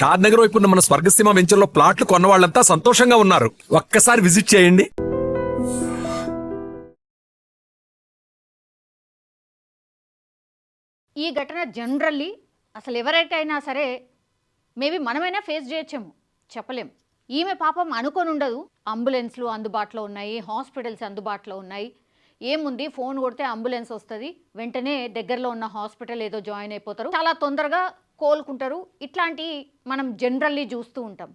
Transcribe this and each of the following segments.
షాద్ నగర్ వైపు ఉన్న మన స్వర్గసీమ వెంచర్లో ప్లాట్లు కొన్న వాళ్ళంతా సంతోషంగా ఉన్నారు. ఒక్కసారి విజిట్ చేయండి. ఈ ఘటన జనరల్లీ అసలు ఎవరైతే అయినా సరే మేబీ మనమైనా ఫేస్ చేయొచ్చేమో, చెప్పలేం. ఈమె పాపం అనుకొని ఉండదు. అంబులెన్స్లు అందుబాటులో ఉన్నాయి, హాస్పిటల్స్ అందుబాటులో ఉన్నాయి. ఏముంది, ఫోన్ కొడితే అంబులెన్స్ వస్తుంది, వెంటనే దగ్గరలో ఉన్న హాస్పిటల్ ఏదో జాయిన్ అయిపోతారు, చాలా తొందరగా కోలుకుంటారు. ఇట్లాంటి మనం జనరల్లీ చూస్తూ ఉంటాం.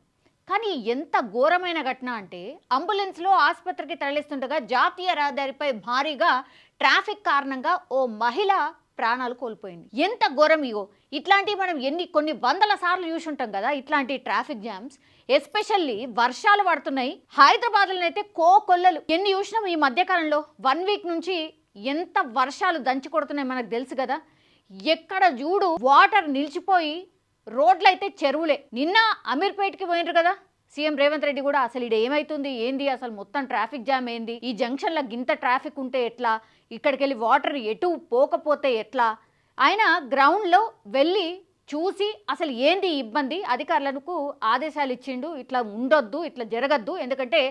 కానీ ఎంత ఘోరమైన ఘటన అంటే, అంబులెన్స్లో ఆసుపత్రికి తరలిస్తుండగా జాతీయ రహదారిపై భారీగా ట్రాఫిక్ కారణంగా ఓ మహిళ ప్రాణాలు కోల్పోయింది. ఎంత ఘోరం ఇగో. ఇట్లాంటివి మనం కొన్ని వందల సార్లు చూసి ఉంటాం కదా, ఇట్లాంటి ట్రాఫిక్ జామ్స్. ఎస్పెషల్లీ వర్షాలు పడుతున్నాయి హైదరాబాద్లో అయితే కోకొల్లలు ఎన్ని చూసినాం ఈ మధ్యకాలంలో. 1 వీక్ నుంచి ఎంత వర్షాలు దంచి కొడుతున్నాయి మనకు తెలుసు కదా. ఎక్కడ చూడు వాటర్ నిలిచిపోయి రోడ్లు అయితే చెరువులే. నిన్న అమీర్పేట్కి పోయినరు కదా సీఎం రేవంత్ రెడ్డి కూడా. అసలు ఇది ఏమైతుంది ఏంది, అసలు మొత్తం ట్రాఫిక్ జామ్ ఏంది, ఈ జంక్షన్లో గింత ట్రాఫిక్ ఉంటే ఎట్లా, ఇక్కడికి వెళ్ళి వాటర్ ఎటు పోకపోతే ఎట్లా. ఆయన గ్రౌండ్లో వెళ్ళి చూసి అసలు ఏంది ఇబ్బంది, అధికారులకు ఆదేశాలు ఇచ్చిండు, ఇట్లా ఉండొద్దు, ఇట్లా జరగద్దు. ఎందుకంటే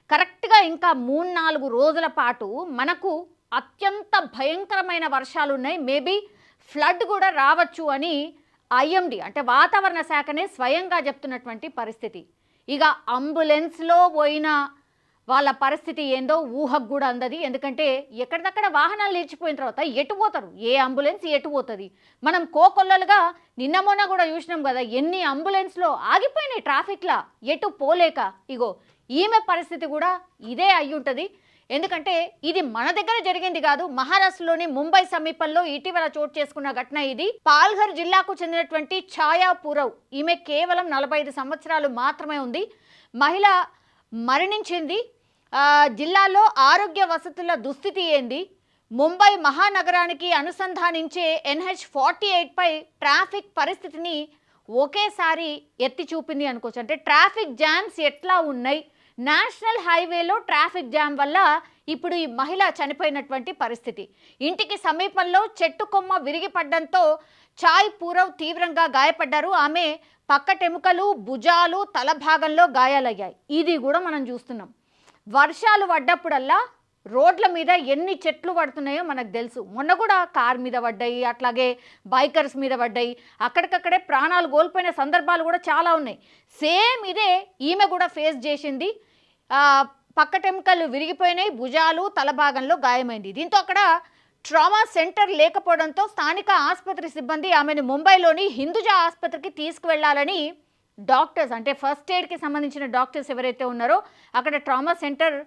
కరెక్ట్గా ఇంకా 3-4 రోజుల పాటు మనకు అత్యంత భయంకరమైన వర్షాలు ఉన్నాయి, మేబీ ఫ్లడ్ కూడా రావచ్చు అని ఐఎండి అంటే వాతావరణ శాఖనే స్వయంగా చెప్తున్నటువంటి పరిస్థితి. ఇక అంబులెన్స్లో పోయిన వాళ్ళ పరిస్థితి ఏందో ఊహకు కూడా అందది. ఎందుకంటే ఎక్కడిదక్కడ వాహనాలు నిలిచిపోయిన తర్వాత ఎటు పోతారు, ఏ అంబులెన్స్ ఎటు పోతుంది. మనం కోకొల్లలుగా నిన్న మొన్న కూడా చూసినాం కదా, ఎన్ని అంబులెన్స్లో ఆగిపోయినాయి ట్రాఫిక్లా ఎటు పోలేక. ఇగో ఈమె పరిస్థితి కూడా ఇదే అయి ఉంటుంది. ఎందుకంటే ఇది మన దగ్గర జరిగింది కాదు, మహారాష్ట్రలోని ముంబై సమీపంలో ఇటీవల చోటు చేసుకున్న ఘటన ఇది. పాల్ఘర్ జిల్లాకు చెందినటువంటి ఛాయా పూరవ్, ఈమె కేవలం 45 సంవత్సరాలు మాత్రమే ఉంది. మహిళ మరణించింది. జిల్లాలో ఆరోగ్య వసతుల దుస్థితి ఏంది, ముంబై మహానగరానికి అనుసంధానించే NH-48పై ట్రాఫిక్ పరిస్థితిని ఒకేసారి ఎత్తి చూపింది అనుకోవచ్చు. అంటే ట్రాఫిక్ జామ్స్ ఎట్లా ఉన్నాయి, నేషనల్ హైవేలో ట్రాఫిక్ జామ్ వల్ల ఇప్పుడు ఈ మహిళ చనిపోయినటువంటి పరిస్థితి. ఇంటికి సమీపంలో చెట్టు కొమ్మ విరిగిపడడంతో ఛాయ్ పూరవ్ తీవ్రంగా గాయపడ్డారు. ఆమె పక్కటెముకలు, భుజాలు, తల భాగంలో గాయాలయ్యాయి. ఇది కూడా మనం చూస్తున్నాం. వర్షాలు పడ్డప్పుడల్లా రోడ్ల మీద ఎన్ని చెట్లు పడుతున్నాయో మనకు తెలుసు. మొన్న కూడా కార్ మీద పడ్డాయి, అట్లాగే బైకర్స్ మీద పడ్డాయి, అక్కడికక్కడే ప్రాణాలు కోల్పోయిన సందర్భాలు కూడా చాలా ఉన్నాయి. సేమ్ ఇదే ఈమె కూడా ఫేస్ చేసింది. పక్కటెముకలు విరిగిపోయినాయి, భుజాలు, తల భాగంలో గాయమైంది. దీంతో అక్కడ ట్రామా సెంటర్ లేకపోవడంతో స్థానిక ఆసుపత్రి సిబ్బంది ఆమెను ముంబైలోని హిందూజా ఆసుపత్రికి తీసుకువెళ్లాలని డాక్టర్స్ అంటే ఫస్ట్ ఎయిడ్కి సంబంధించిన డాక్టర్స్ ఎవరైతే ఉన్నారో, అక్కడ ట్రామా సెంటర్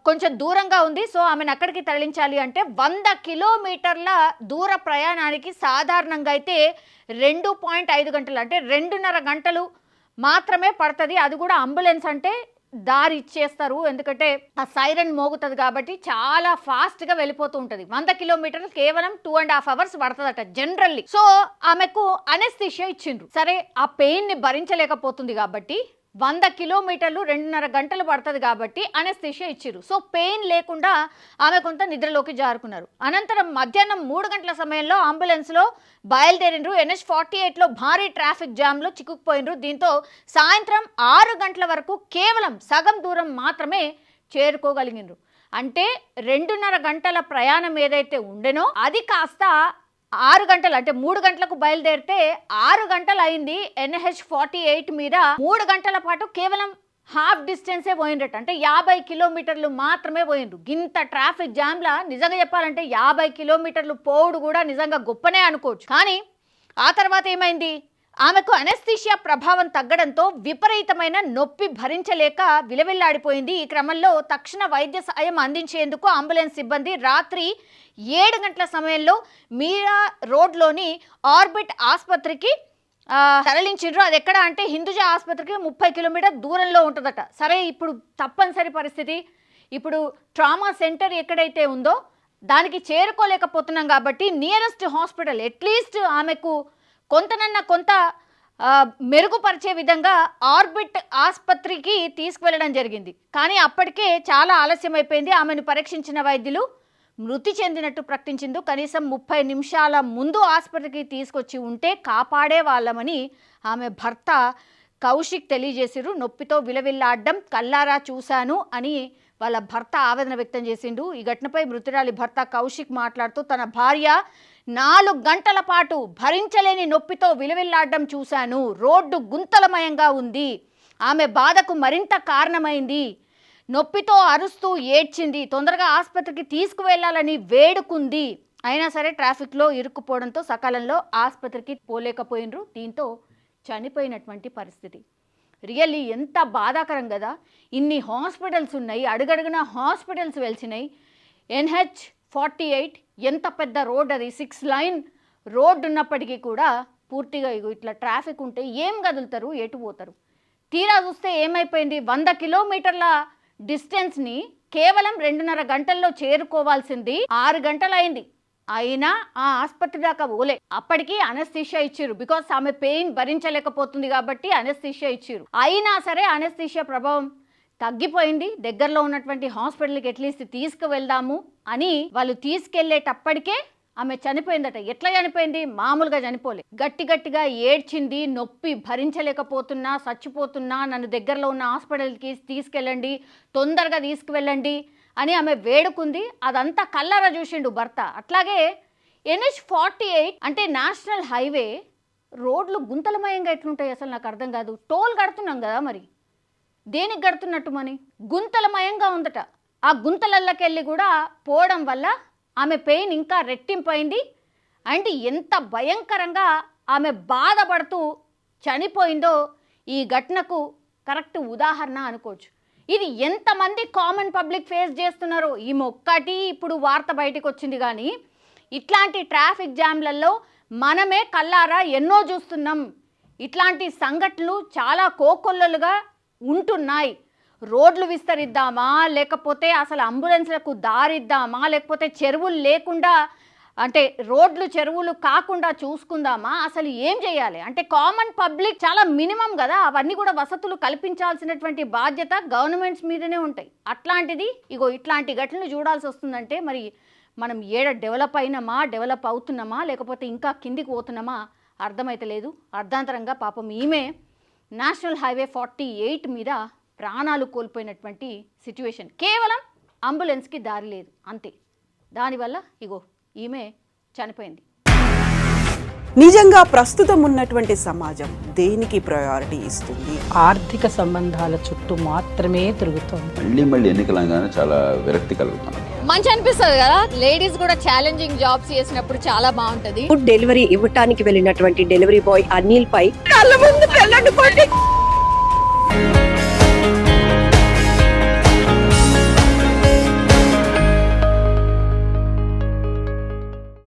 కొంచెం దూరంగా ఉంది, సో ఆమెను అక్కడికి తరలించాలి అంటే 100 కిలోమీటర్ల దూర ప్రయాణానికి సాధారణంగా అయితే 2.5 గంటలు అంటే 2.5 గంటలు మాత్రమే పడుతుంది. అది కూడా అంబులెన్స్ అంటే దారి ఇచ్చేస్తారు, ఎందుకంటే ఆ సైరన్ మోగుతుంది కాబట్టి చాలా ఫాస్ట్గా వెళ్ళిపోతూ ఉంటుంది. 100 కిలోమీటర్లు కేవలం 2.5 అవర్స్ పడుతుందట జనరల్లీ. సో ఆమెకు అనెస్థీషియా ఇచ్చిండ్రు. సరే ఆ పెయిన్ని భరించలేకపోతుంది కాబట్టి 100 కిలోమీటర్లు 2.5 గంటలు పడుతుంది కాబట్టి అనెస్థీషియా ఇచ్చిర్రు. సో పెయిన్ లేకుండా ఆమె కొంత నిద్రలోకి జారుకున్నారు. అనంతరం మధ్యాహ్నం 3 గంటల సమయంలో అంబులెన్స్లో బయలుదేరిండ్రు. NH-48లో భారీ ట్రాఫిక్ జామ్లో చిక్కుకుపోయినరు. దీంతో సాయంత్రం 6 గంటల వరకు కేవలం సగం దూరం మాత్రమే చేరుకోగలిగినరు. అంటే 2.5 గంటల ప్రయాణం ఏదైతే ఉండేనో అది కాస్త 6 గంటలు అంటే 3 గంటలకు బయలుదేరితే 6 గంటలు అయింది. NH-48 మీద 3 గంటల పాటు కేవలం హాఫ్ డిస్టెన్సే పోయినట్టు, అంటే 50 కిలోమీటర్లు మాత్రమే పోయిండ్రు. ఇంత ట్రాఫిక్ జామ్లా నిజంగా చెప్పాలంటే 50 కిలోమీటర్లు పోవుడు కూడా నిజంగా గొప్పనే అనుకోవచ్చు. కానీ ఆ తర్వాత ఏమైంది, ఆమెకు అనెస్థీషియా ప్రభావం తగ్గడంతో విపరీతమైన నొప్పి భరించలేక విలవిల్లాడిపోయింది. ఈ క్రమంలో తక్షణ వైద్య సాయం అందించేందుకు అంబులెన్స్ సిబ్బంది రాత్రి 7 గంటల సమయంలో మీరా రోడ్లోని ఆర్బిట్ ఆసుపత్రికి తరలించిండ్రు. అది ఎక్కడ అంటే హిందూజా ఆసుపత్రికి 30 కిలోమీటర్ దూరంలో ఉంటుందట. సరే ఇప్పుడు తప్పనిసరి పరిస్థితి, ఇప్పుడు ట్రామా సెంటర్ ఎక్కడైతే ఉందో దానికి చేరుకోలేకపోతున్నాం కాబట్టి నియరెస్ట్ హాస్పిటల్ అట్లీస్ట్ ఆమెకు కొంత మెరుగుపరిచే విధంగా ఆర్బిట్ ఆసుపత్రికి తీసుకువెళ్ళడం జరిగింది. కానీ అప్పటికే చాలా ఆలస్యం అయిపోయింది. ఆమెను పరీక్షించిన వైద్యులు మృతి చెందినట్టు ప్రకటించింది. కనీసం 30 నిమిషాల ముందు ఆసుపత్రికి తీసుకొచ్చి ఉంటే కాపాడే వాళ్ళమని ఆమె భర్త కౌశిక్ తెలియజేసిరు. నొప్పితో విలవిల్లాడ్డం కల్లారా చూశాను అని వాళ్ళ భర్త ఆవేదన వ్యక్తం చేసిండు. ఈ ఘటనపై మృతురాలి భర్త కౌశిక్ మాట్లాడుతూ తన భార్య 4 గంటల పాటు భరించలేని నొప్పితో విలవిల్లాడ్డం చూశాను. రోడ్డు గుంతలమయంగా ఉంది. ఆమె బాధకు మరింత కారణమైంది. నొప్పితో అరుస్తూ ఏడ్చింది. తొందరగా ఆసుపత్రికి తీసుకువెళ్లాలని వేడుకుంది. అయినా సరే ట్రాఫిక్లో ఇరుక్కుపోవడంతో సకాలంలో ఆసుపత్రికి పోలేకపోయినరు. దీంతో చనిపోయినటువంటి పరిస్థితి. రియల్లీ ఎంత బాధాకరం కదా. ఇన్ని హాస్పిటల్స్ ఉన్నాయి, అడుగడుగున హాస్పిటల్స్ వెలిసినాయి. NH48 ఎంత పెద్ద రోడ్, అది 6 లైన్ రోడ్ ఉన్నప్పటికీ కూడా పూర్తిగా ఇట్లా ట్రాఫిక్ ఉంటే ఏం కదులుతారు, ఎటు పోతారు? తీరా చూస్తే ఏమైపోయింది, 100 కిలోమీటర్ల డిస్టెన్స్ని కేవలం 2.5 గంటల్లో చేరుకోవాల్సింది 6 గంటలైంది. అయినా ఆ ఆసుపత్రి దాకా పోలే. అప్పటికి అనస్థీషియా ఇచ్చారు. బికాస్ ఆమె పెయిన్ భరించలేకపోతుంది కాబట్టి అనస్థీషియా ఇచ్చారు. అయినా సరే అనస్థీషియా ప్రభావం తగ్గిపోయింది. దగ్గరలో ఉన్నటువంటి హాస్పిటల్కి అట్లీస్ట్ తీసుకువెళ్దాము అని వాళ్ళు తీసుకెళ్లేటప్పటికే ఆమె చనిపోయిందట. ఎట్లా చనిపోయింది? మామూలుగా చనిపోలే. గట్టిగా ఏడ్చింది. నొప్పి భరించలేకపోతున్నా, చచ్చిపోతున్నా, నన్ను దగ్గరలో ఉన్న హాస్పిటల్కి తీసుకెళ్ళండి, తొందరగా తీసుకువెళ్ళండి అని ఆమె వేడుకుంది. అదంతా కళ్ళారా చూసిండు భర్త. అట్లాగే NH48 అంటే నేషనల్ హైవే, రోడ్లు గుంతలమయంగా ఎట్లుంటాయి అసలు నాకు అర్థం కాదు. టోల్ కడుతున్నాం కదా, మరి దేనికి కడుతున్నట్టు మని గుంతలమయంగా ఉందట. ఆ గుంతలల్లకెళ్ళి కూడా పోవడం వల్ల ఆమె పెయిన్ ఇంకా రెట్టింపైంది. అండ్ ఎంత భయంకరంగా ఆమె బాధపడుతూ చనిపోయిందో ఈ ఘటనకు కరెక్ట్ ఉదాహరణ అనుకోవచ్చు. ఇది ఎంతమంది కామన్ పబ్లిక్ ఫేస్ చేస్తున్నారో. ఈ ఒక్కటి ఇప్పుడు వార్త బయటకు వచ్చింది, కానీ ఇట్లాంటి ట్రాఫిక్ జామ్లలో మనమే కల్లారా ఎన్నో చూస్తున్నాం. ఇట్లాంటి సంఘటనలు చాలా కోకొల్లలుగా ఉంటున్నాయి. రోడ్లు విస్తరిద్దామా, లేకపోతే అసలు అంబులెన్స్లకు దారిద్దామా, లేకపోతే చెరువులు లేకుండా అంటే రోడ్లు చెరువులు కాకుండా చూసుకుందామా, అసలు ఏం చేయాలి అంటే కామన్ పబ్లిక్ చాలా మినిమం కదా. అవన్నీ కూడా వసతులు కల్పించాల్సినటువంటి బాధ్యత గవర్నమెంట్స్ మీదనే ఉంటాయి. అట్లాంటిది ఇగో ఇట్లాంటి ఘటనలు చూడాల్సి వస్తుందంటే మరి మనం డెవలప్ అయినామా, డెవలప్ అవుతున్నామా, లేకపోతే ఇంకా కిందికి పోతున్నామా అర్థమైతే లేదు. అర్ధాంతరంగా పాపం ఈమె నేషనల్ హైవే 48 మీద ప్రాణాలు కోల్పోయినటువంటి సిచ్యువేషన్. కేవలం అంబులెన్స్కి దారి లేదు అంతే. దానివల్ల ఇగో ఈమె చనిపోయింది. నిజంగా ప్రస్తుతం ఉన్నటువంటి సమాజం దేనికి ప్రయారిటీ ఇస్తుంది? ఆర్థిక సంబంధాల చుట్టూ మాత్రమే తిరుగుతోంది. మళ్ళీ ఎన్నికలంగానే చాలా విరక్తి కలుగుతున్నాం. మంచి అనిపిస్తుంది కదా, లేడీస్ కూడా ఛాలెంజింగ్ జాబ్స్ చేసినప్పుడు చాలా బాగుంటది. ఫుడ్ డెలివరీ ఇవ్వటానికి వెళ్ళినటువంటి డెలివరీ బాయ్ అనిల్ పై కళ్ళ ముందు